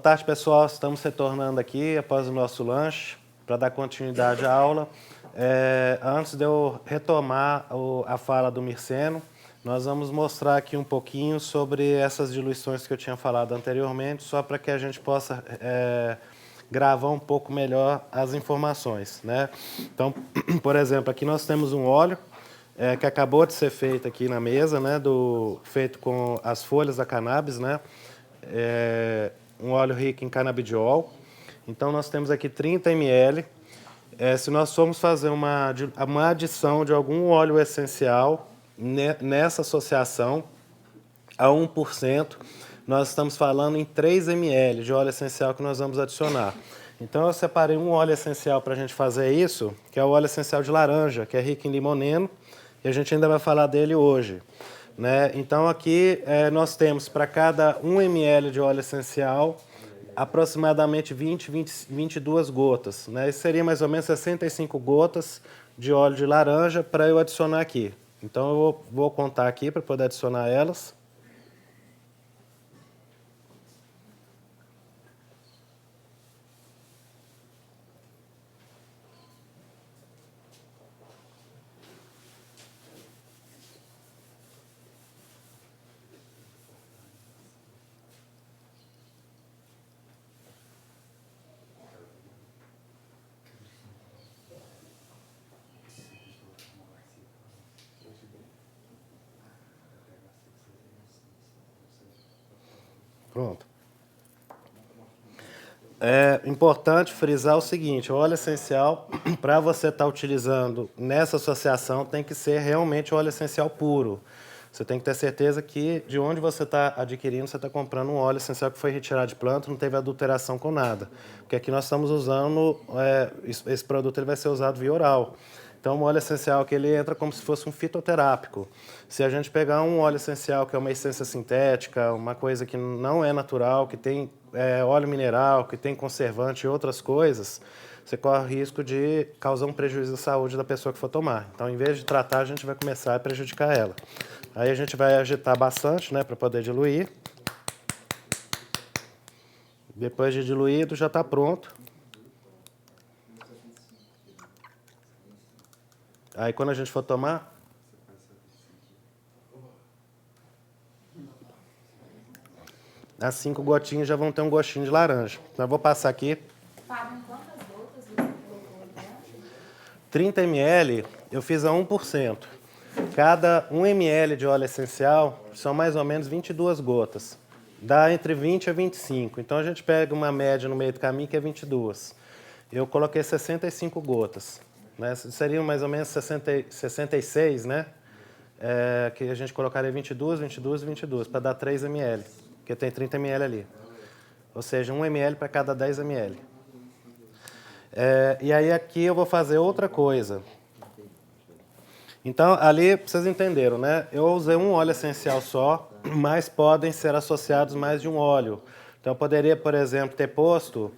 tarde, pessoal. Estamos retornando aqui após o nosso lanche para dar continuidade à aula. Antes de eu retomar a fala do Mirceno, nós vamos mostrar aqui um pouquinho sobre essas diluições que eu tinha falado anteriormente, só para que a gente possa gravar um pouco melhor as informações, né? Então, por exemplo, aqui nós temos um óleo que acabou de ser feito aqui na mesa, né? Feito com as folhas da cannabis, né? Um óleo rico em canabidiol. Então, nós temos aqui 30 ml. Se nós formos fazer uma adição de algum óleo essencial nessa associação a 1%, nós estamos falando em 3 ml de óleo essencial que nós vamos adicionar. Então, eu separei um óleo essencial para a gente fazer isso, que é o óleo essencial de laranja, que é rico em limoneno, e a gente ainda vai falar dele hoje, né? Então, aqui nós temos para cada 1 ml de óleo essencial, aproximadamente 22 gotas, né? Isso seria mais ou menos 65 gotas de óleo de laranja para eu adicionar aqui. Então, eu vou contar aqui para poder adicionar elas. Pronto. É importante frisar o seguinte: o óleo essencial, para você estar utilizando nessa associação, tem que ser realmente óleo essencial puro. Você tem que ter certeza que de onde você está adquirindo, você está comprando um óleo essencial que foi retirado de planta, não teve adulteração com nada. Porque aqui nós estamos usando, esse produto ele vai ser usado via oral. Então, o óleo essencial que ele entra como se fosse um fitoterápico. Se a gente pegar um óleo essencial que é uma essência sintética, uma coisa que não é natural, que tem óleo mineral, que tem conservante e outras coisas, você corre o risco de causar um prejuízo à saúde da pessoa que for tomar. Então, em vez de tratar, a gente vai começar a prejudicar ela. Aí a gente vai agitar bastante, né, para poder diluir. Depois de diluído, já está pronto. Aí quando a gente for tomar, as 5 gotinhas já vão ter um gostinho de laranja. Então eu vou passar aqui. Fábio, quantas gotas você colocou dentro? 30 ml eu fiz a 1%. Cada 1 ml de óleo essencial são mais ou menos 22 gotas. Dá entre 20 a 25. Então a gente pega uma média no meio do caminho que é 22. Eu coloquei 65 gotas. Né? Seriam mais ou menos 66, né? Que a gente colocaria 22, 22 e 22, para dar 3 ml, porque tem 30 ml ali. Ou seja, 1 ml para cada 10 ml. E aí aqui eu vou fazer outra coisa. Então, ali, vocês entenderam, né? Eu usei um óleo essencial só, mas podem ser associados mais de um óleo. Então, eu poderia, por exemplo, ter posto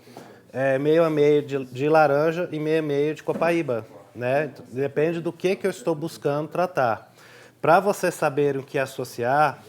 meio a meio de laranja e meio a meio de copaíba, né? Depende do que eu estou buscando tratar. Para vocês saberem o que associar,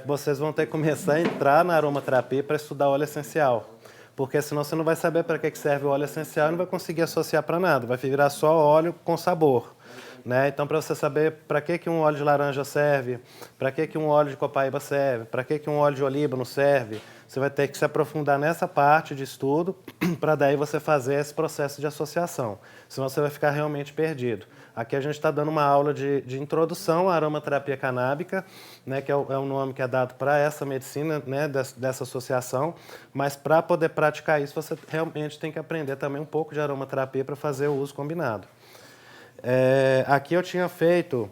vocês vão ter que começar a entrar na aromaterapia para estudar óleo essencial. Porque senão você não vai saber para que serve o óleo essencial e não vai conseguir associar para nada. Vai virar só óleo com sabor. Né? Então, para você saber para que um óleo de laranja serve, para que um óleo de copaíba serve, para que um óleo de olíbano serve, você vai ter que se aprofundar nessa parte de estudo para daí você fazer esse processo de associação. Senão você vai ficar realmente perdido. Aqui a gente está dando uma aula de introdução à aromaterapia canábica, né, que é o nome que é dado para essa medicina, né, dessa associação, mas para poder praticar isso você realmente tem que aprender também um pouco de aromaterapia para fazer o uso combinado. Aqui eu tinha feito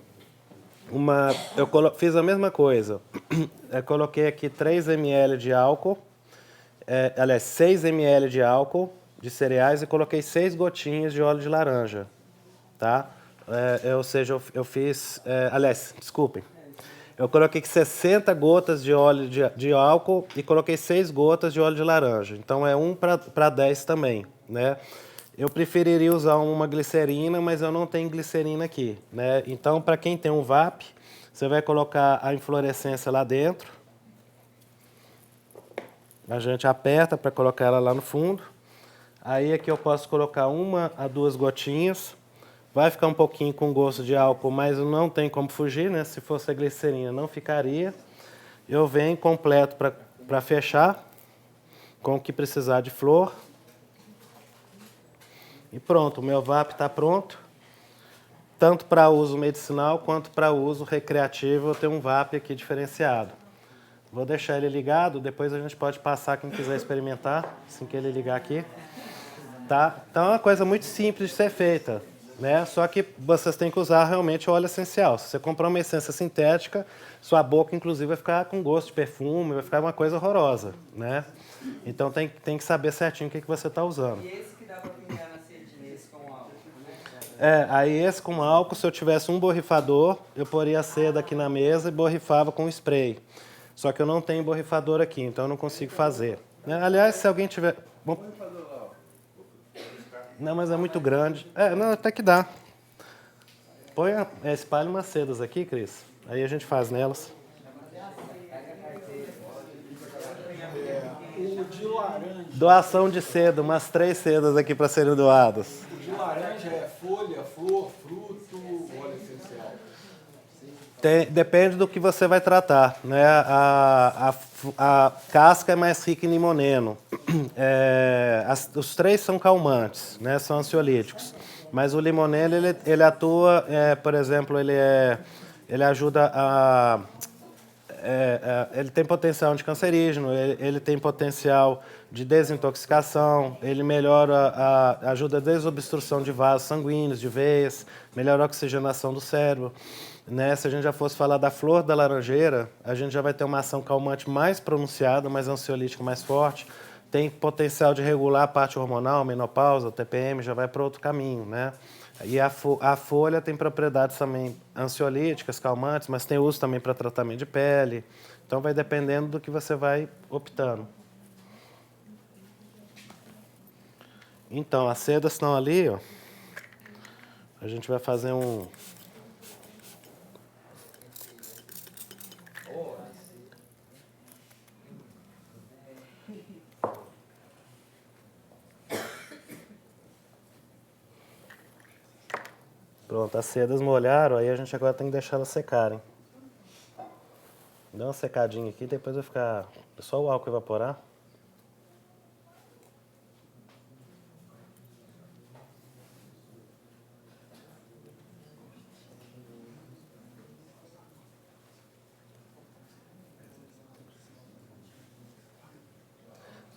eu fiz a mesma coisa. Eu coloquei aqui 3 ml de álcool, aliás, 6 ml de álcool de cereais e coloquei 6 gotinhas de óleo de laranja, tá? Ou seja, eu fiz... aliás, desculpem. Eu coloquei 60 gotas de óleo de álcool e coloquei 6 gotas de óleo de laranja. Então, é 1 para 10 também, né? Eu preferiria usar uma glicerina, mas eu não tenho glicerina aqui, né? Então, para quem tem um VAP, você vai colocar a inflorescência lá dentro, A gente aperta para colocar ela lá no fundo. Aí aqui eu posso colocar 1 a 2 gotinhas. Vai ficar um pouquinho com gosto de álcool, mas não tem como fugir, né? Se fosse a glicerina, não ficaria. Eu venho completo para fechar, com o que precisar de flor. E pronto, o meu VAP está pronto. Tanto para uso medicinal quanto para uso recreativo, eu tenho um VAP aqui diferenciado. Vou deixar ele ligado, depois a gente pode passar quem quiser experimentar, assim que ele ligar aqui. Tá? Então é uma coisa muito simples de ser feita, né? Só que vocês têm que usar realmente o óleo essencial. Se você comprar uma essência sintética, sua boca inclusive vai ficar com gosto de perfume, vai ficar uma coisa horrorosa, né? Então tem que saber certinho o que você está usando. E esse que dá para pingar na sede, esse com álcool, Aí esse com álcool, se eu tivesse um borrifador, eu poria a seda aqui na mesa e borrifava com spray. Só que eu não tenho borrifador aqui, então eu não consigo fazer. Aliás, se alguém tiver... Bom, não, mas é muito grande. Não, até que dá. Põe, espalha umas sedas aqui, Cris. Aí a gente faz nelas. O de laranja. Doação de seda, umas 3 sedas aqui para serem doadas. O de laranja é folha, flor, fruto, óleo essencial. Depende do que você vai tratar, né? A casca é mais rica em limoneno. Os 3 são calmantes, né? São ansiolíticos. Mas o limoneno, ele atua, por exemplo, ele ajuda a... ele tem potencial anticancerígeno, ele tem potencial de desintoxicação, ele ajuda a desobstrução de vasos sanguíneos, de veias, melhora a oxigenação do cérebro. Né? Se a gente já fosse falar da flor da laranjeira, a gente já vai ter uma ação calmante mais pronunciada, mais ansiolítica mais forte. Tem potencial de regular a parte hormonal, menopausa, TPM, já vai para outro caminho, né? E a folha tem propriedades também ansiolíticas, calmantes, mas tem uso também para tratamento de pele. Então vai dependendo do que você vai optando. Então, as sedas estão ali, ó. A gente vai fazer um... Pronto, as sedas molharam, aí a gente agora tem que deixar elas secarem. Dá uma secadinha aqui, depois vai ficar só o álcool evaporar.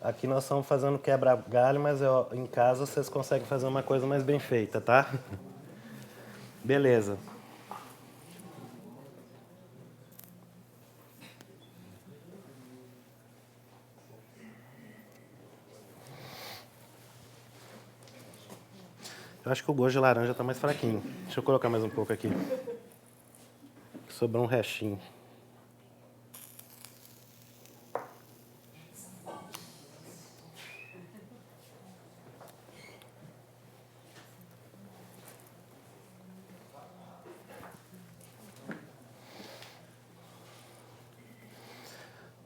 Aqui nós estamos fazendo quebra-galho, mas em casa vocês conseguem fazer uma coisa mais bem feita, tá? Beleza. Eu acho que o gosto de laranja está mais fraquinho. Deixa eu colocar mais um pouco aqui. Sobrou um restinho.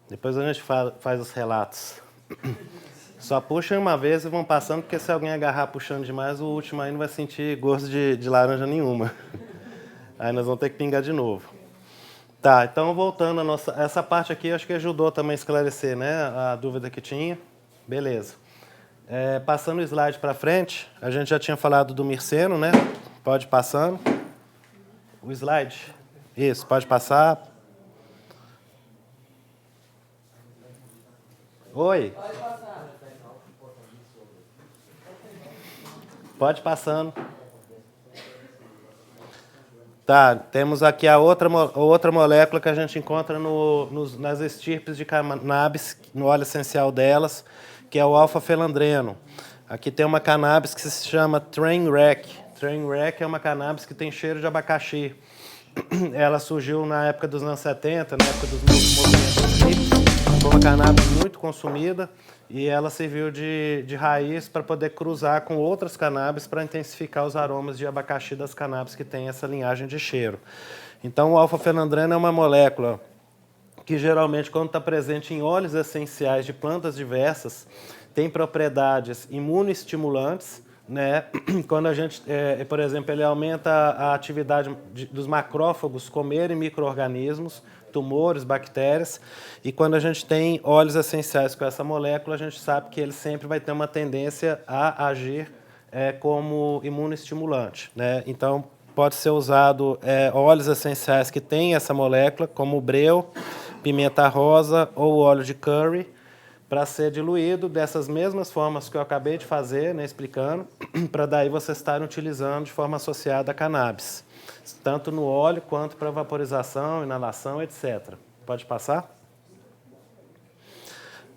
Depois a gente faz os relatos. Só puxem uma vez e vão passando, porque se alguém agarrar puxando demais, o último aí não vai sentir gosto de laranja nenhuma. Aí nós vamos ter que pingar de novo. Tá, então voltando essa parte aqui, acho que ajudou também a esclarecer, né, a dúvida que tinha. Beleza. Passando o slide para frente, a gente já tinha falado do mirceno, né? Pode ir passando. O slide. Isso, pode passar. Oi. Pode passando. Tá, temos aqui a outra molécula que a gente encontra nas estirpes de cannabis, no óleo essencial delas, que é o alfa-felandreno. Aqui tem uma cannabis que se chama Trainwreck. Trainwreck é uma cannabis que tem cheiro de abacaxi. Ela surgiu na época dos anos 70, na época dos movimentos hippies. Foi uma cannabis muito consumida e ela serviu de raiz para poder cruzar com outras cannabis para intensificar os aromas de abacaxi das cannabis que tem essa linhagem de cheiro. Então, o alfa-felandreno é uma molécula que geralmente, quando está presente em óleos essenciais de plantas diversas, tem propriedades imunoestimulantes, né? Quando a gente, por exemplo, ele aumenta a atividade dos macrófagos comerem micro-organismos, tumores, bactérias, e quando a gente tem óleos essenciais com essa molécula, a gente sabe que ele sempre vai ter uma tendência a agir como imunoestimulante, né? Então, pode ser usado óleos essenciais que têm essa molécula, como o breu, pimenta rosa ou óleo de curry, para ser diluído dessas mesmas formas que eu acabei de fazer, né, explicando, para daí vocês estarem utilizando de forma associada a cannabis, tanto no óleo quanto para vaporização, inalação, etc. Pode passar?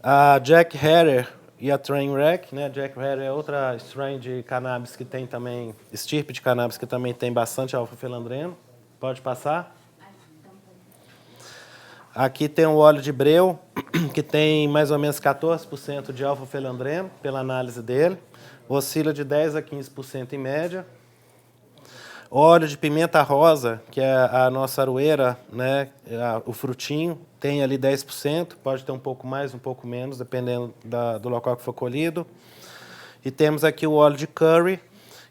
A Jack Herer e a Trainwreck, né? Jack Herer é outra strain de cannabis que tem também, estirpe de cannabis que também tem bastante alfa-felandreno. Pode passar? Aqui tem o óleo de breu, que tem mais ou menos 14% de alfa-felandreno, pela análise dele. Oscila de 10% a 15% em média. Óleo de pimenta rosa, que é a nossa aroeira, né, o frutinho, tem ali 10%, pode ter um pouco mais, um pouco menos, dependendo do local que for colhido. E temos aqui o óleo de curry,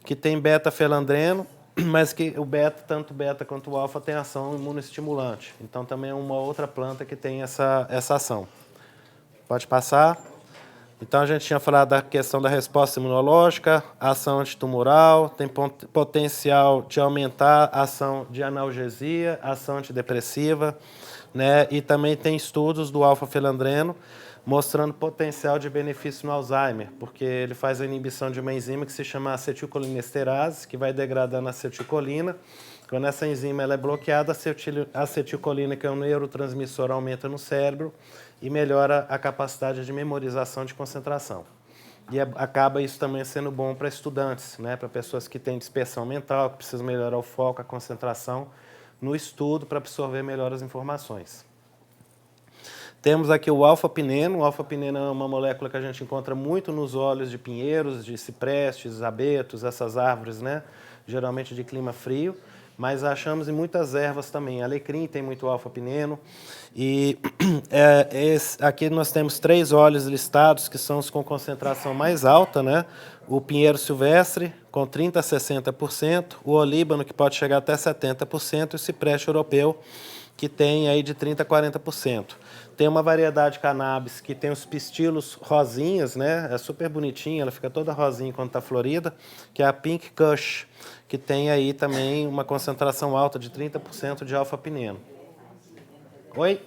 que tem beta-felandreno, mas que o beta, tanto o beta quanto o alfa, tem ação imunoestimulante. Então, também é uma outra planta que tem essa ação. Pode passar. Então, a gente tinha falado da questão da resposta imunológica, ação antitumoral, tem potencial de aumentar a ação de analgesia, ação antidepressiva, né? E também tem estudos do alfa-felandreno mostrando potencial de benefício no Alzheimer, porque ele faz a inibição de uma enzima que se chama acetilcolinesterase, que vai degradando a acetilcolina. Quando essa enzima ela é bloqueada, a acetilcolina, que é um neurotransmissor, aumenta no cérebro e melhora a capacidade de memorização de concentração. E acaba isso também sendo bom para estudantes, né? Para pessoas que têm dispersão mental, que precisam melhorar o foco, a concentração no estudo para absorver melhor as informações. Temos aqui o alfa-pineno. O alfa-pineno é uma molécula que a gente encontra muito nos óleos de pinheiros, de ciprestes, abetos, essas árvores, né? Geralmente de clima frio, mas achamos em muitas ervas também. Alecrim tem muito alfa-pineno. E aqui nós temos 3 óleos listados, que são os com concentração mais alta, né? O pinheiro silvestre, com 30% a 60%, o olíbano, que pode chegar até 70%, e o cipreste europeu, que tem aí de 30% a 40%. Tem uma variedade de cannabis que tem os pistilos rosinhas, né? É super bonitinha, ela fica toda rosinha quando está florida, que é a Pink Kush, que tem aí também uma concentração alta de 30% de alfa-pineno. Oi?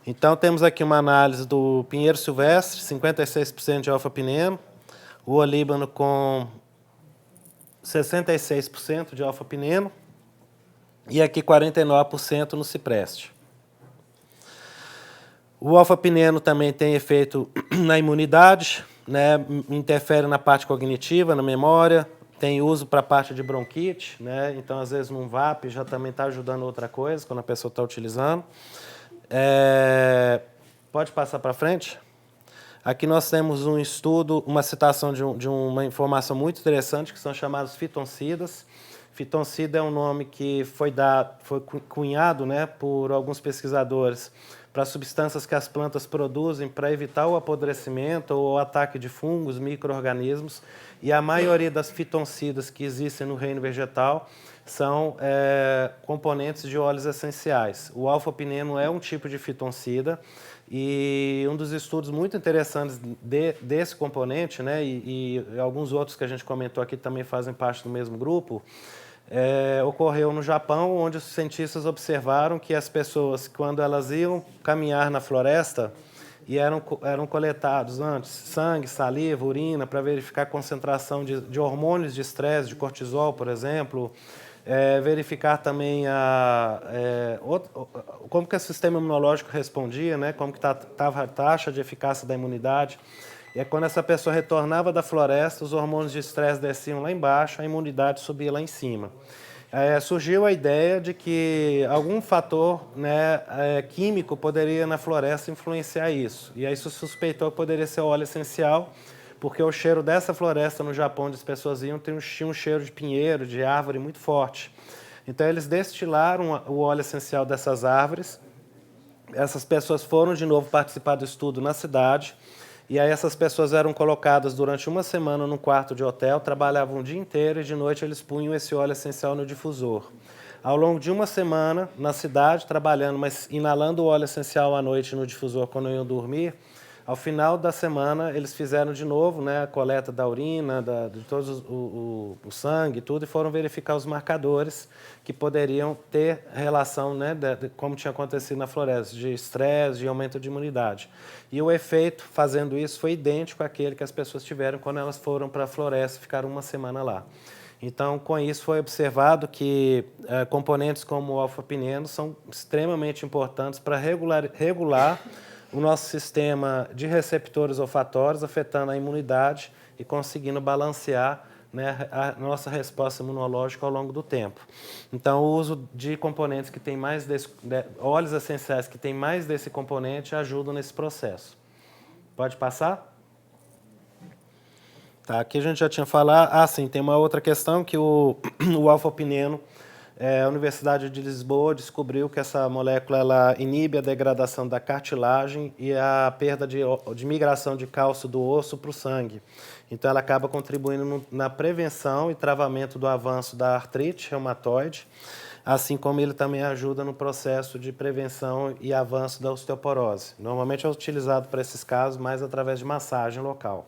Então, temos aqui uma análise do pinheiro silvestre, 56% de alfa-pineno, o olíbano com 66% de alfa-pineno e aqui 49% no cipreste. O alfa-pineno também tem efeito na imunidade, né? Interfere na parte cognitiva, na memória, tem uso para a parte de bronquite, né? Então, às vezes, num VAP já também está ajudando outra coisa, quando a pessoa está utilizando. Pode passar para frente? Aqui nós temos um estudo, uma citação de uma informação muito interessante, que são chamados fitoncidas. Fitoncida é um nome que foi cunhado, né, por alguns pesquisadores para substâncias que as plantas produzem para evitar o apodrecimento ou o ataque de fungos, micro-organismos. E a maioria das fitoncidas que existem no reino vegetal são componentes de óleos essenciais. O alfa-pineno é um tipo de fitoncida e um dos estudos muito interessantes desse componente, né, e alguns outros que a gente comentou aqui também fazem parte do mesmo grupo, ocorreu no Japão, onde os cientistas observaram que as pessoas, quando elas iam caminhar na floresta, e eram coletados antes sangue, saliva, urina, para verificar a concentração de hormônios de estresse, de cortisol, por exemplo, verificar também como que o sistema imunológico respondia, né, como que estava a taxa de eficácia da imunidade. E quando essa pessoa retornava da floresta, os hormônios de estresse desciam lá embaixo, a imunidade subia lá em cima. Surgiu a ideia de que algum fator, né, químico poderia na floresta influenciar isso. E aí se suspeitou que poderia ser o óleo essencial, porque o cheiro dessa floresta no Japão, onde as pessoas iam, tinha um cheiro de pinheiro, de árvore muito forte. Então, eles destilaram o óleo essencial dessas árvores. Essas pessoas foram de novo participar do estudo na cidade, e aí essas pessoas eram colocadas durante uma semana num quarto de hotel, trabalhavam o dia inteiro e de noite eles punham esse óleo essencial no difusor. Ao longo de uma semana, na cidade, trabalhando, mas inalando o óleo essencial à noite no difusor quando iam dormir, ao final da semana eles fizeram de novo, né, a coleta da urina, de todos o sangue e tudo, e foram verificar os marcadores que poderiam ter relação, né, como tinha acontecido na floresta, de estresse, de aumento de imunidade. E o efeito, fazendo isso, foi idêntico àquele que as pessoas tiveram quando elas foram para a floresta e ficaram uma semana lá. Então, com isso, foi observado que componentes como o alfa-pineno são extremamente importantes para regular o nosso sistema de receptores olfatórios, afetando a imunidade e conseguindo balancear, né, a nossa resposta imunológica ao longo do tempo. Então, o uso de componentes que têm mais óleos essenciais que têm mais desse componente ajudam nesse processo. Pode passar? Tá, aqui a gente já tinha falado. Sim, tem uma outra questão que o alfa-pineno, a Universidade de Lisboa descobriu que essa molécula ela inibe a degradação da cartilagem e a perda de migração de cálcio do osso para o sangue. Então, ela acaba contribuindo na prevenção e travamento do avanço da artrite reumatoide, assim como ele também ajuda no processo de prevenção e avanço da osteoporose. Normalmente é utilizado para esses casos mais através de massagem local.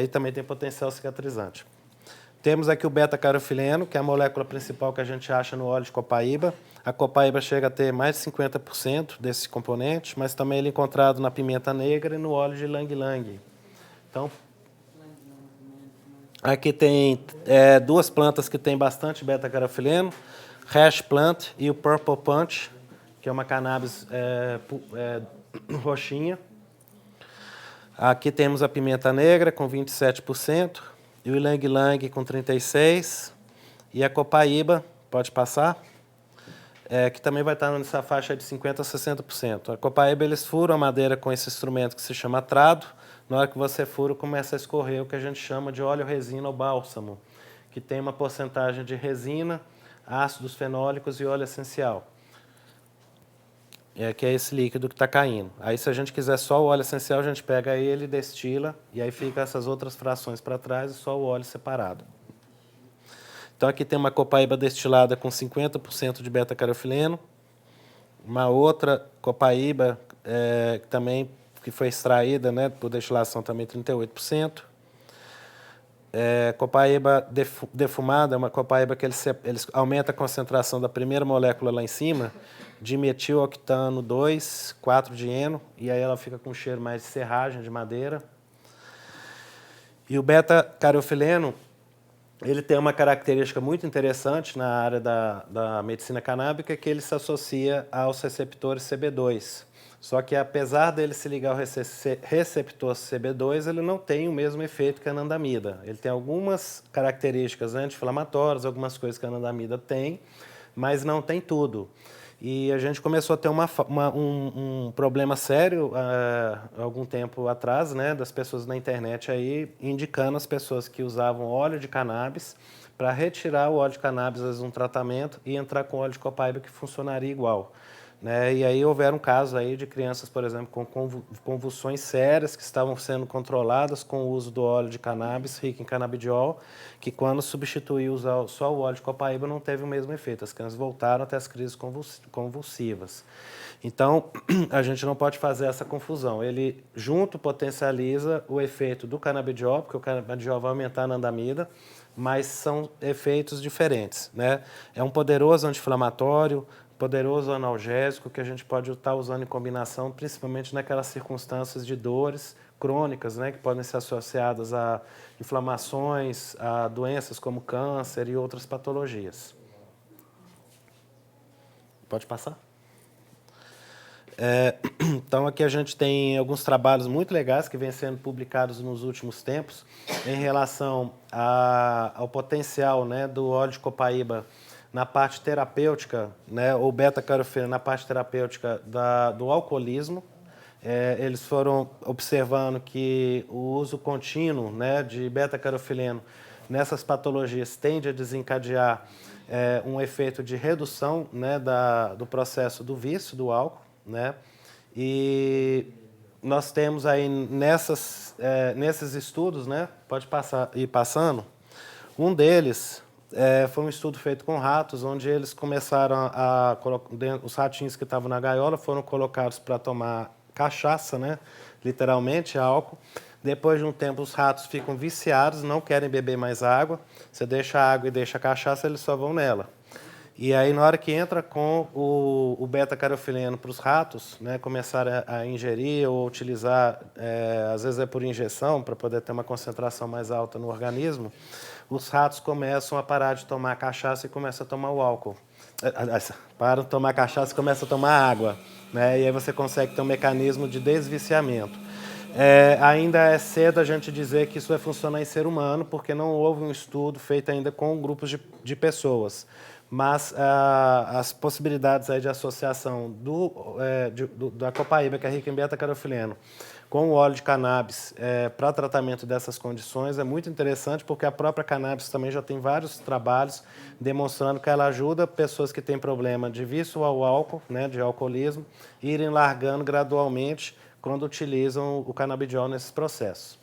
E também tem potencial cicatrizante. Temos aqui o beta-carofileno, que é a molécula principal que a gente acha no óleo de copaíba. A copaíba chega a ter mais de 50% desse componente, mas também ele é encontrado na pimenta negra e no óleo de ylang-ylang. Então, aqui tem duas plantas que têm bastante beta-carofileno, Hash Plant e o Purple Punch, que é uma cannabis roxinha. Aqui temos a pimenta negra com 27%, e o ylang-ylang com 36%, e a copaíba, pode passar, que também vai estar nessa faixa de 50% a 60%. A copaíba, eles furam a madeira com esse instrumento que se chama trado. Na hora que você fura, começa a escorrer o que a gente chama de óleo resina ou bálsamo, que tem uma porcentagem de resina, ácidos fenólicos e óleo essencial. Que é esse líquido que está caindo. Aí, se a gente quiser só o óleo essencial, a gente pega ele, destila, e aí fica essas outras frações para trás e só o óleo separado. Então, aqui tem uma copaíba destilada com 50% de beta-carofileno, uma outra copaíba que foi extraída, né, por destilação também 38%. Copaíba defumada é uma copaíba que eles aumentam a concentração da primeira molécula lá em cima, de metiloctano 2, 4-dieno, e aí ela fica com um cheiro mais de serragem, de madeira. E o beta-carofileno, ele tem uma característica muito interessante na área da medicina canábica, que ele se associa aos receptores CB2. Só que, apesar dele se ligar ao receptor CB2, ele não tem o mesmo efeito que a anandamida. Ele tem algumas características anti-inflamatórias, algumas coisas que a anandamida tem, mas não tem tudo. E a gente começou a ter um problema sério algum tempo atrás, né, das pessoas na internet aí indicando as pessoas que usavam óleo de cannabis para retirar o óleo de cannabis, às vezes, um tratamento e entrar com óleo de copaíba que funcionaria igual. Né? E aí houveram casos aí de crianças, por exemplo, com convulsões sérias que estavam sendo controladas com o uso do óleo de cannabis, rico em canabidiol, que quando substituiu só o óleo de copaíba não teve o mesmo efeito. As crianças voltaram até as crises convulsivas. Então, a gente não pode fazer essa confusão. Ele junto potencializa o efeito do canabidiol, porque o canabidiol vai aumentar a anandamida, mas são efeitos diferentes. Né? É um poderoso anti-inflamatório, poderoso analgésico que a gente pode estar usando em combinação, principalmente naquelas circunstâncias de dores crônicas, né, que podem ser associadas a inflamações, a doenças como câncer e outras patologias. Pode passar? Então, aqui a gente tem alguns trabalhos muito legais que vêm sendo publicados nos últimos tempos em relação ao potencial, né, do óleo de copaíba na parte terapêutica, né, ou beta-carofileno na parte terapêutica do alcoolismo. Eles foram observando que o uso contínuo, né, de beta-carofileno nessas patologias tende a desencadear um efeito de redução, né, do processo do vício do álcool, né? E nós temos aí nesses estudos, né, pode ir passando, um deles foi um estudo feito com ratos, onde eles começaram a colocar, os ratinhos que estavam na gaiola foram colocados para tomar cachaça, né, literalmente álcool. Depois de um tempo, os ratos ficam viciados, não querem beber mais água. Você deixa a água e deixa a cachaça, eles só vão nela. E aí, na hora que entra com o beta-carotenoide para os ratos, né, começarem a ingerir ou utilizar, às vezes é por injeção, para poder ter uma concentração mais alta no organismo, os ratos começam a parar de tomar cachaça e começam a tomar o álcool. Param de tomar cachaça e começam a tomar água, né, e aí você consegue ter um mecanismo de desviciamento. Ainda é cedo a gente dizer que isso vai funcionar em ser humano, porque não houve um estudo feito ainda com grupos de pessoas. Mas as possibilidades aí de associação da copaíba, que é rica em beta-carotenoide, com o óleo de cannabis para tratamento dessas condições é muito interessante, porque a própria cannabis também já tem vários trabalhos demonstrando que ela ajuda pessoas que têm problema de vício ao álcool, né, de alcoolismo, irem largando gradualmente quando utilizam o canabidiol nesses processos.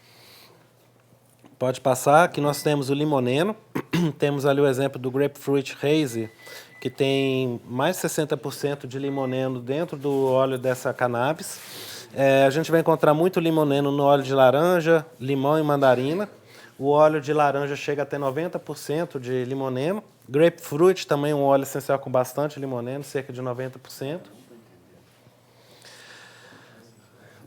Pode passar, que nós temos o limoneno, temos ali o exemplo do Grapefruit Haze, que tem mais de 60% de limoneno dentro do óleo dessa cannabis. A gente vai encontrar muito limoneno no óleo de laranja, limão e mandarina. O óleo de laranja chega até 90% de limoneno. Grapefruit também é um óleo essencial com bastante limoneno, cerca de 90%.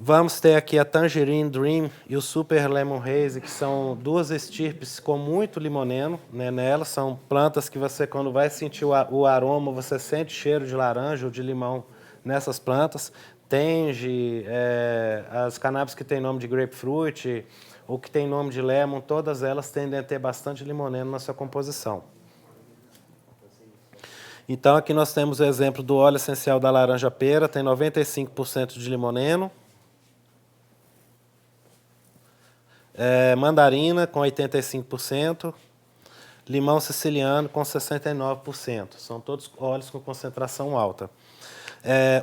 Vamos ter aqui a Tangerine Dream e o Super Lemon Haze, que são duas estirpes com muito limoneno, né, nelas. São plantas que você, quando vai sentir o aroma, você sente cheiro de laranja ou de limão nessas plantas. Tange, as cannabis que têm nome de grapefruit ou que têm nome de lemon, todas elas tendem a ter bastante limoneno na sua composição. Então, aqui nós temos o exemplo do óleo essencial da laranja-pera, tem 95% de limoneno. Mandarina com 85%, limão siciliano com 69%. São todos óleos com concentração alta.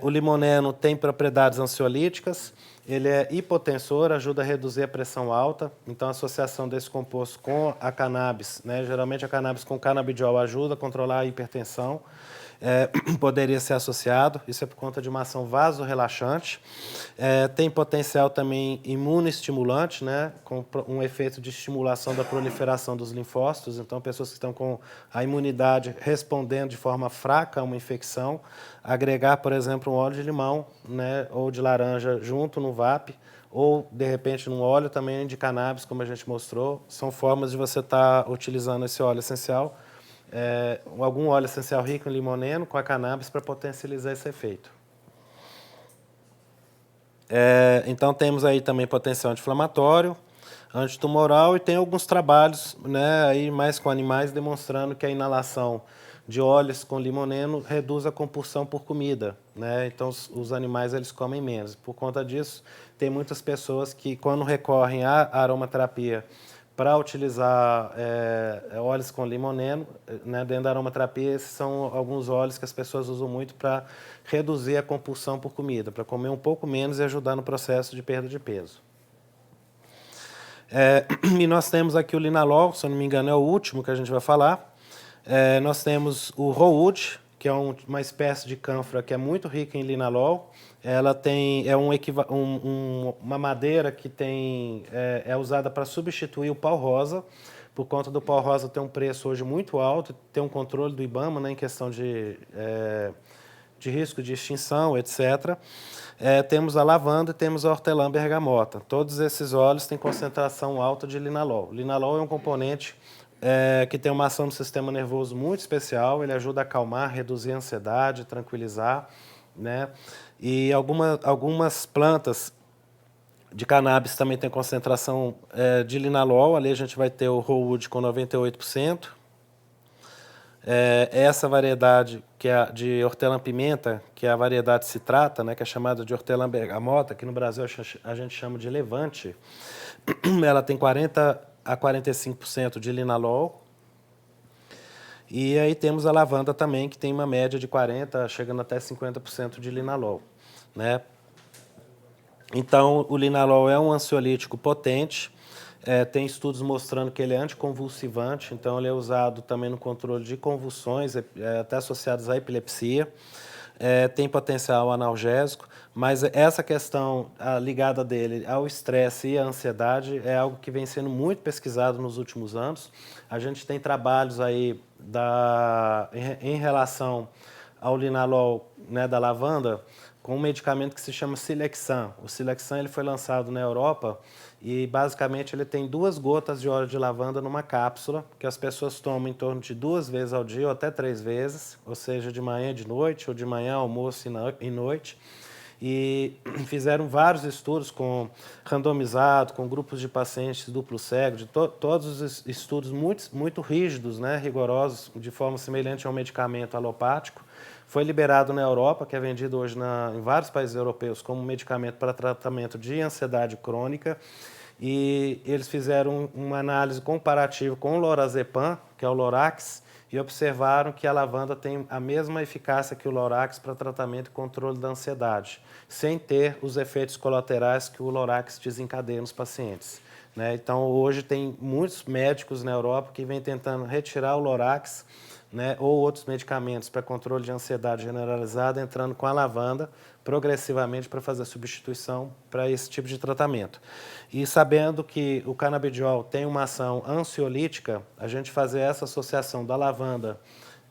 O limoneno tem propriedades ansiolíticas, ele é hipotensor, ajuda a reduzir a pressão alta. Então, a associação desse composto com a cannabis, né, geralmente a cannabis com canabidiol ajuda a controlar a hipertensão. Poderia ser associado, isso é por conta de uma ação vasorrelaxante. Tem potencial também imunoestimulante, né, com um efeito de estimulação da proliferação dos linfócitos. Então, pessoas que estão com a imunidade respondendo de forma fraca a uma infecção, agregar, por exemplo, um óleo de limão, né, ou de laranja junto no VAP, ou, de repente, num óleo também de cannabis, como a gente mostrou, são formas de você estar utilizando esse óleo essencial, algum óleo essencial rico em limoneno com a cannabis para potencializar esse efeito. Então, temos aí também potencial anti-inflamatório, antitumoral e tem alguns trabalhos, né, aí mais com animais demonstrando que a inalação de óleos com limoneno reduz a compulsão por comida, né? Então, os animais eles comem menos. Por conta disso, tem muitas pessoas que, quando recorrem à aromaterapia para utilizar óleos com limoneno, né, dentro da aromaterapia, esses são alguns óleos que as pessoas usam muito para reduzir a compulsão por comida, para comer um pouco menos e ajudar no processo de perda de peso. E nós temos aqui o linalol, se eu não me engano é o último que a gente vai falar. Nós temos o rowood, que é uma espécie de cânfora que é muito rica em linalol. Ela tem uma madeira que é usada para substituir o pau-rosa, por conta do pau-rosa ter um preço hoje muito alto, ter um controle do IBAMA, né, em questão de risco de extinção, etc. Temos a lavanda e temos a hortelã-bergamota. Todos esses óleos têm concentração alta de linalol. O linalol é um componente que tem uma ação no sistema nervoso muito especial, ele ajuda a acalmar, reduzir a ansiedade, tranquilizar, né? E algumas plantas de cannabis também têm concentração de linalol, ali a gente vai ter o rowood com 98%. Essa variedade que é de hortelã-pimenta, que é a variedade citrata, né, que é chamada de hortelã-bergamota, que no Brasil a gente chama de levante, ela tem 40 a 45% de linalol. E aí temos a lavanda também, que tem uma média de 40%, chegando até 50% de linalol, né? Então, o linalol é um ansiolítico potente, tem estudos mostrando que ele é anticonvulsivante, então ele é usado também no controle de convulsões, até associadas à epilepsia. Tem potencial analgésico, mas essa questão ligada dele ao estresse e à ansiedade é algo que vem sendo muito pesquisado nos últimos anos. A gente tem trabalhos aí em relação ao linalol, né, da lavanda, com um medicamento que se chama Silexan. O Silexan ele foi lançado na Europa e, basicamente, ele tem 2 gotas de óleo de lavanda numa cápsula, que as pessoas tomam em torno de 2 vezes ao dia ou até 3 vezes, ou seja, de manhã e de noite, ou de manhã, almoço e noite. E fizeram vários estudos randomizados, com grupos de pacientes duplo cego, todos os estudos muito rígidos, né, rigorosos, de forma semelhante a um medicamento alopático. Foi liberado na Europa, que é vendido hoje em vários países europeus como medicamento para tratamento de ansiedade crônica. E eles fizeram uma análise comparativa com o lorazepam, que é o Lorax, e observaram que a lavanda tem a mesma eficácia que o Lorax para tratamento e controle da ansiedade, sem ter os efeitos colaterais que o Lorax desencadeia nos pacientes, né? Então, hoje tem muitos médicos na Europa que vêm tentando retirar o Lorax, né, ou outros medicamentos para controle de ansiedade generalizada, entrando com a lavanda progressivamente para fazer a substituição para esse tipo de tratamento. E sabendo que o canabidiol tem uma ação ansiolítica, a gente fazer essa associação da lavanda,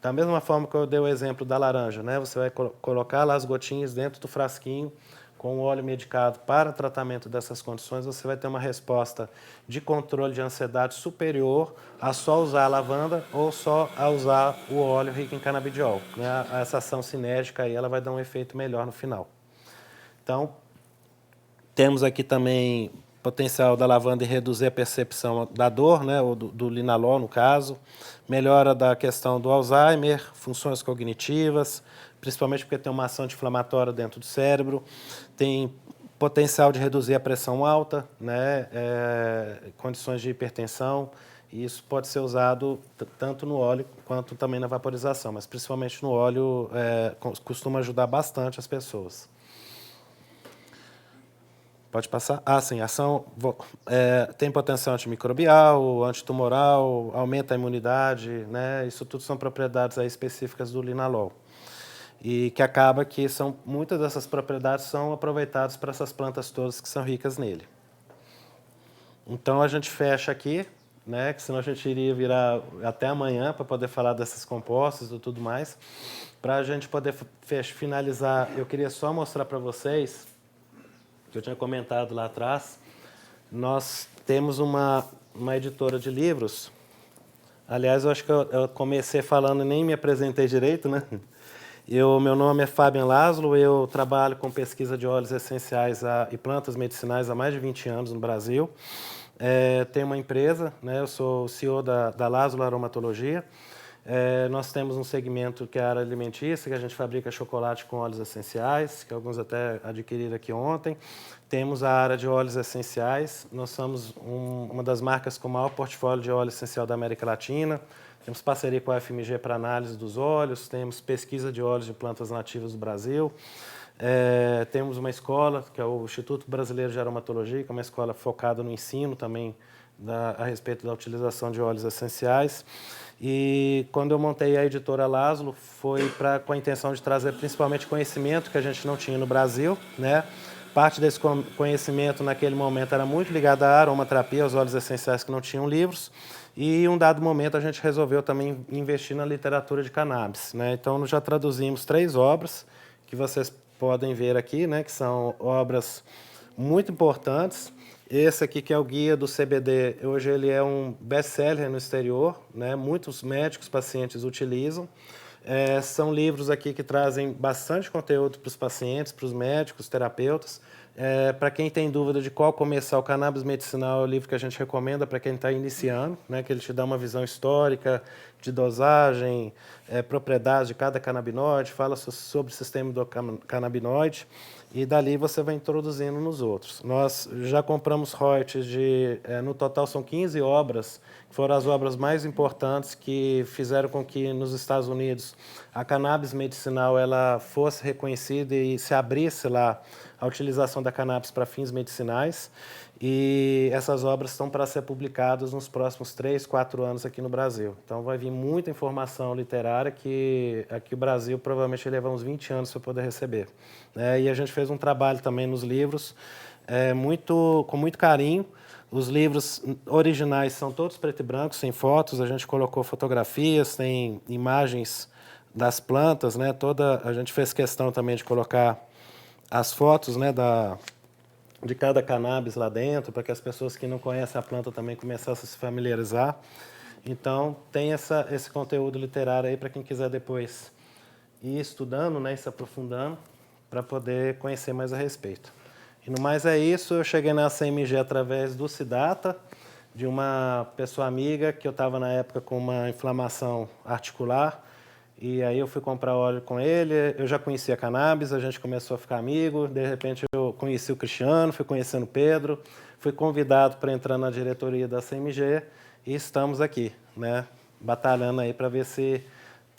da mesma forma que eu dei o exemplo da laranja, né? Você vai colocar lá as gotinhas dentro do frasquinho, com o óleo medicado para tratamento dessas condições, você vai ter uma resposta de controle de ansiedade superior a só usar a lavanda ou só a usar o óleo rico em canabidiol, né? Essa ação sinérgica aí, ela vai dar um efeito melhor no final. Então, temos aqui também potencial da lavanda em reduzir a percepção da dor, né, ou do linalol, no caso, melhora da questão do Alzheimer, funções cognitivas, principalmente porque tem uma ação anti-inflamatória dentro do cérebro, tem potencial de reduzir a pressão alta, né, condições de hipertensão, e isso pode ser usado tanto no óleo quanto também na vaporização, mas principalmente no óleo costuma ajudar bastante as pessoas. Pode passar? Sim, ação tem potencial antimicrobial, antitumoral, aumenta a imunidade, né? Isso tudo são propriedades aí específicas do linalol. E que acaba que muitas dessas propriedades são aproveitadas para essas plantas todas que são ricas nele. Então, a gente fecha aqui, né? Que senão a gente iria virar até amanhã para poder falar desses compostos e tudo mais. Para a gente poder finalizar, eu queria só mostrar para vocês, que eu tinha comentado lá atrás, nós temos uma editora de livros. Aliás, eu acho que eu comecei falando e nem me apresentei direito, né? Meu nome é Fabian Laszlo, eu trabalho com pesquisa de óleos essenciais e plantas medicinais há mais de 20 anos no Brasil. Tenho uma empresa, né? Eu sou o CEO da Laszlo Aromatologia. Nós temos um segmento que é a área alimentícia, que a gente fabrica chocolate com óleos essenciais, que alguns até adquiriram aqui ontem. Temos a área de óleos essenciais. Nós somos uma das marcas com o maior portfólio de óleo essencial da América Latina. Temos parceria com a FMG para análise dos óleos, temos pesquisa de óleos de plantas nativas do Brasil. Temos uma escola, que é o Instituto Brasileiro de Aromatologia, que é uma escola focada no ensino também a respeito da utilização de óleos essenciais. E quando eu montei a editora Laszlo, foi com a intenção de trazer principalmente conhecimento que a gente não tinha no Brasil, né? Parte desse conhecimento naquele momento era muito ligado à aromaterapia, aos óleos essenciais que não tinham livros. E em um dado momento a gente resolveu também investir na literatura de cannabis, né? Então nós já traduzimos 3 obras que vocês podem ver aqui, né? Que são obras muito importantes. Esse aqui, que é o Guia do CBD, hoje ele é um best-seller no exterior, né? Muitos médicos, pacientes utilizam. São livros aqui que trazem bastante conteúdo para os pacientes, para os médicos, terapeutas. Para quem tem dúvida de qual começar, o Cannabis Medicinal é o livro que a gente recomenda para quem está iniciando, né? Que ele te dá uma visão histórica, de dosagem, propriedades de cada canabinoide, fala sobre o sistema do canabinoide. e dali você vai introduzindo nos outros. Nós já compramos royalties no total são 15 obras, que foram as obras mais importantes que fizeram com que nos Estados Unidos a cannabis medicinal ela fosse reconhecida e se abrisse lá a utilização da cannabis para fins medicinais. E essas obras estão para ser publicadas nos próximos 3, 4 anos aqui no Brasil. Então vai vir muita informação literária que aqui o Brasil provavelmente leva uns 20 anos para poder receber. E a gente fez um trabalho também nos livros com muito carinho. Os livros originais são todos preto e branco, sem fotos. A gente colocou fotografias, tem imagens das plantas, né? A gente fez questão também de colocar as fotos, né, de cada cannabis lá dentro, para que as pessoas que não conhecem a planta também começassem a se familiarizar. Então, tem esse conteúdo literário aí para quem quiser depois ir estudando, né, e se aprofundando, para poder conhecer mais a respeito. E no mais é isso, eu cheguei na CMG através do Siddhartha, de uma pessoa amiga que eu estava na época com uma inflamação articular, e aí eu fui comprar óleo com ele, eu já conhecia a cannabis, a gente começou a ficar amigo, de repente eu conheci o Cristiano, fui conhecendo o Pedro, fui convidado para entrar na diretoria da CMG e estamos aqui, né, batalhando aí para ver se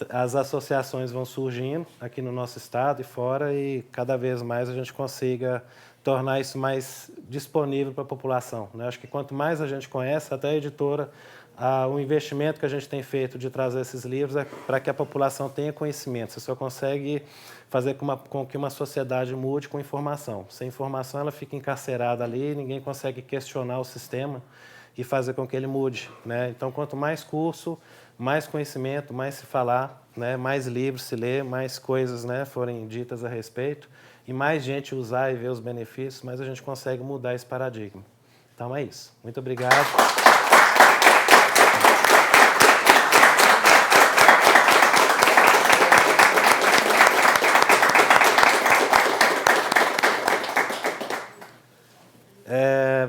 as associações vão surgindo aqui no nosso estado e fora e cada vez mais a gente consiga tornar isso mais disponível para a população, né? Acho que quanto mais a gente conhece, até a editora, o investimento que a gente tem feito de trazer esses livros é para que a população tenha conhecimento. Você só consegue fazer com que uma sociedade mude com informação. Sem informação, ela fica encarcerada ali, ninguém consegue questionar o sistema e fazer com que ele mude, né? Então, quanto mais curso, mais conhecimento, mais se falar, né? Mais livros se ler, mais coisas, né, forem ditas a respeito, e mais gente usar e ver os benefícios, mais a gente consegue mudar esse paradigma. Então, é isso. Muito obrigado.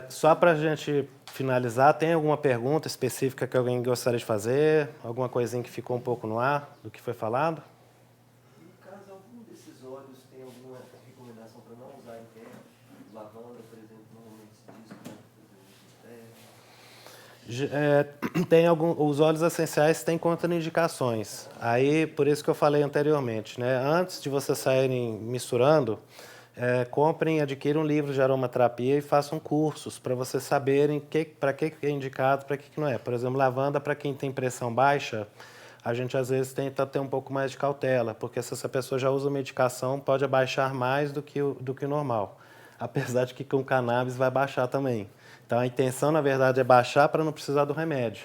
Só para a gente finalizar, tem alguma pergunta específica que alguém gostaria de fazer? Alguma coisinha que ficou um pouco no ar do que foi falado? No caso, algum desses óleos tem alguma recomendação para não usar em terra? Lavanda, por exemplo, normalmente se diz para fazer Os óleos essenciais têm contraindicações. Aí, por isso que eu falei anteriormente, né? Antes de vocês saírem misturando, comprem, adquiram um livro de aromaterapia e façam cursos para vocês saberem para que é indicado, para que não é. Por exemplo, lavanda, para quem tem pressão baixa, a gente às vezes tenta ter um pouco mais de cautela, porque se essa pessoa já usa medicação, pode abaixar mais do que o normal. Apesar de que com cannabis vai baixar também. Então a intenção, na verdade, é baixar para não precisar do remédio.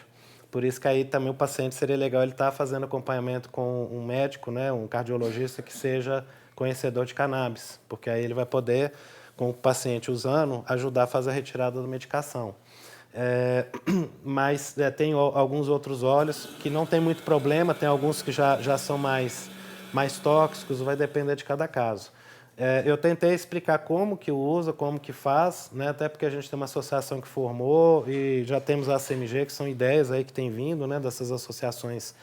Por isso que aí também o paciente seria legal ele estar fazendo acompanhamento com um médico, né, um cardiologista que seja conhecedor de cannabis, porque aí ele vai poder, com o paciente usando, ajudar a fazer a retirada da medicação. Mas tem alguns outros óleos que não tem muito problema, tem alguns que já são mais tóxicos, vai depender de cada caso. Eu tentei explicar como que usa, como que faz, né? Até porque a gente tem uma associação que formou e já temos a CMG, que são ideias aí que têm vindo, né, dessas associações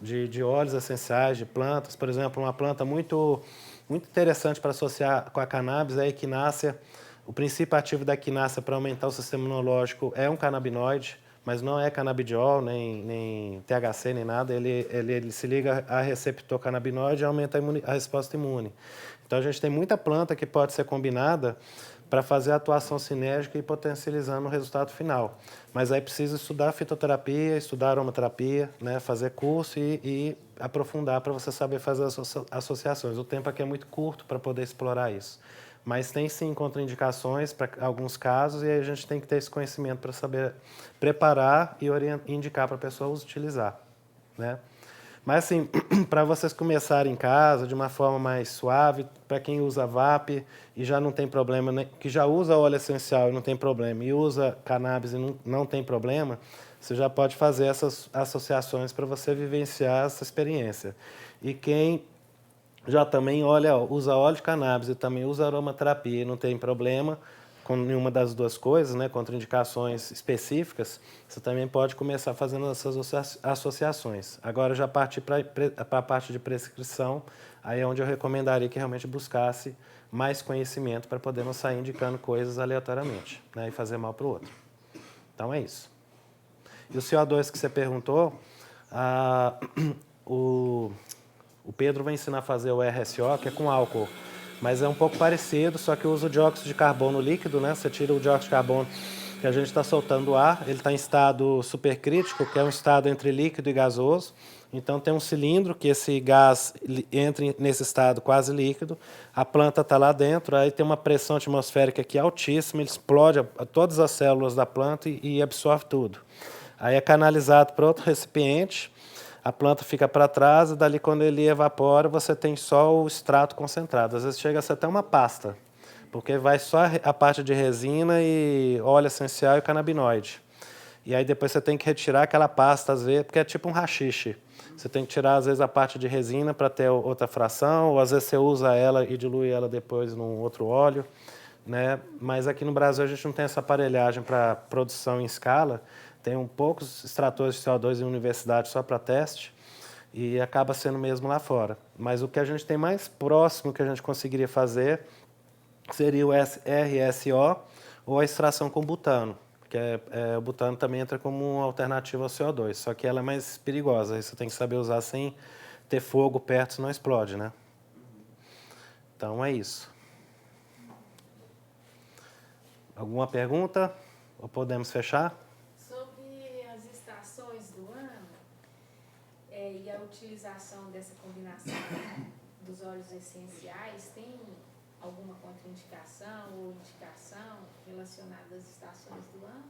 de óleos essenciais, de plantas. Por exemplo, uma planta muito interessante para associar com a cannabis é a equinácea. O princípio ativo da equinácea para aumentar o sistema imunológico é um canabinoide, mas não é canabidiol, nem THC, nem nada. Ele se liga a receptor canabinoide e aumenta a resposta imune. Então, a gente tem muita planta que pode ser combinada para fazer a atuação sinérgica e potencializando o resultado final. Mas aí precisa estudar fitoterapia, estudar aromaterapia, né, fazer curso e aprofundar para você saber fazer as associações. O tempo aqui é muito curto para poder explorar isso. Mas tem sim contraindicações para alguns casos e aí a gente tem que ter esse conhecimento para saber preparar e indicar para a pessoa utilizar, né? Mas assim, para vocês começarem em casa de uma forma mais suave, para quem usa VAP e já não tem problema, né, que já usa óleo essencial e não tem problema, e usa cannabis e não tem problema, você já pode fazer essas associações para você vivenciar essa experiência. E quem já também usa óleo de cannabis e também usa aromaterapia e não tem problema, com nenhuma das duas coisas, né, contraindicações específicas, você também pode começar fazendo essas associações. Agora, já partir para a parte de prescrição, aí é onde eu recomendaria que realmente buscasse mais conhecimento para poder não sair indicando coisas aleatoriamente, né, e fazer mal para o outro. Então, é isso. E o CO2 que você perguntou, o Pedro vai ensinar a fazer o RSO, que é com álcool. Mas é um pouco parecido, só que usa o dióxido de carbono líquido, né? Você tira o dióxido de carbono que a gente está soltando do ar, ele está em estado supercrítico, que é um estado entre líquido e gasoso. Então tem um cilindro que esse gás entra nesse estado quase líquido, a planta está lá dentro, aí tem uma pressão atmosférica aqui altíssima, ele explode todas as células da planta e absorve tudo. Aí é canalizado para outro recipiente, a planta fica para trás e dali quando ele evapora você tem só o extrato concentrado. Às vezes chega a ser até uma pasta, porque vai só a parte de resina e óleo essencial e canabinoide. E aí depois você tem que retirar aquela pasta, às vezes, porque é tipo um haxixe. Você tem que tirar, às vezes, a parte de resina para ter outra fração, ou às vezes você usa ela e dilui ela depois num outro óleo, né? Mas aqui no Brasil a gente não tem essa aparelhagem para produção em escala. Tem poucos extratores de CO2 em universidade só para teste e acaba sendo mesmo lá fora. Mas o que a gente tem mais próximo que a gente conseguiria fazer seria o RSO ou a extração com butano, que o butano também entra como uma alternativa ao CO2, só que ela é mais perigosa, aí você tem que saber usar sem ter fogo perto, senão explode, né? Então é isso. Alguma pergunta? Ou podemos fechar? Sobre as estações do ano e a utilização dessa combinação dos óleos essenciais, tem alguma contraindicação ou indicação relacionada às estações do ano?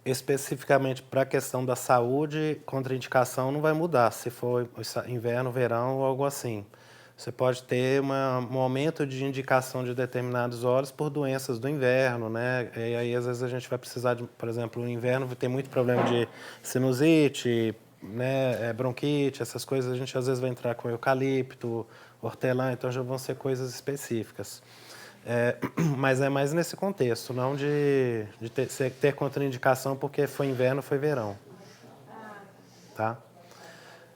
Especificamente para a questão da saúde, contraindicação não vai mudar, se for inverno, verão ou algo assim. Você pode ter um aumento de indicação de determinados óleos por doenças do inverno, né? E aí, às vezes, a gente vai precisar de, por exemplo, no inverno tem muito problema de sinusite, né? Bronquite, essas coisas, a gente às vezes vai entrar com eucalipto, hortelã, então já vão ser coisas específicas. Mas é mais nesse contexto, não de ter contraindicação porque foi inverno, foi verão. Tá?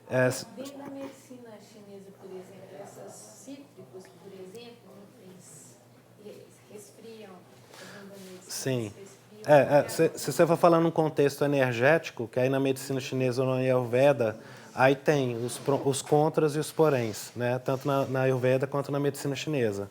Dentro da medicina chinesa, por exemplo, essas cítricos, por exemplo, eles resfriam, sim. Se você for falar num contexto energético, que aí na medicina chinesa ou na Ayurveda, aí tem os contras e os poréns, né? Tanto na Ayurveda quanto na medicina chinesa.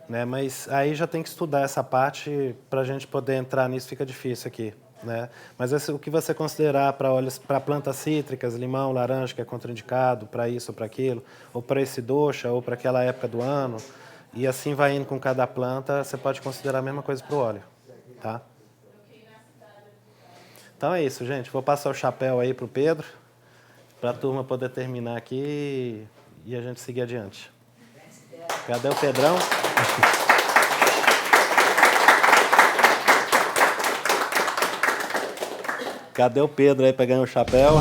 Né? Mas aí já tem que estudar essa parte para a gente poder entrar nisso, fica difícil aqui. Né? Mas o que você considerar para plantas cítricas, limão, laranja, que é contraindicado, para isso ou para aquilo, ou para esse dosha, ou para aquela época do ano, e assim vai indo com cada planta, você pode considerar a mesma coisa para o óleo. Tá? Então é isso, gente. Vou passar o chapéu aí para o Pedro, para a turma poder terminar aqui e a gente seguir adiante. Cadê o Pedrão? Cadê o Pedro aí pegando o chapéu?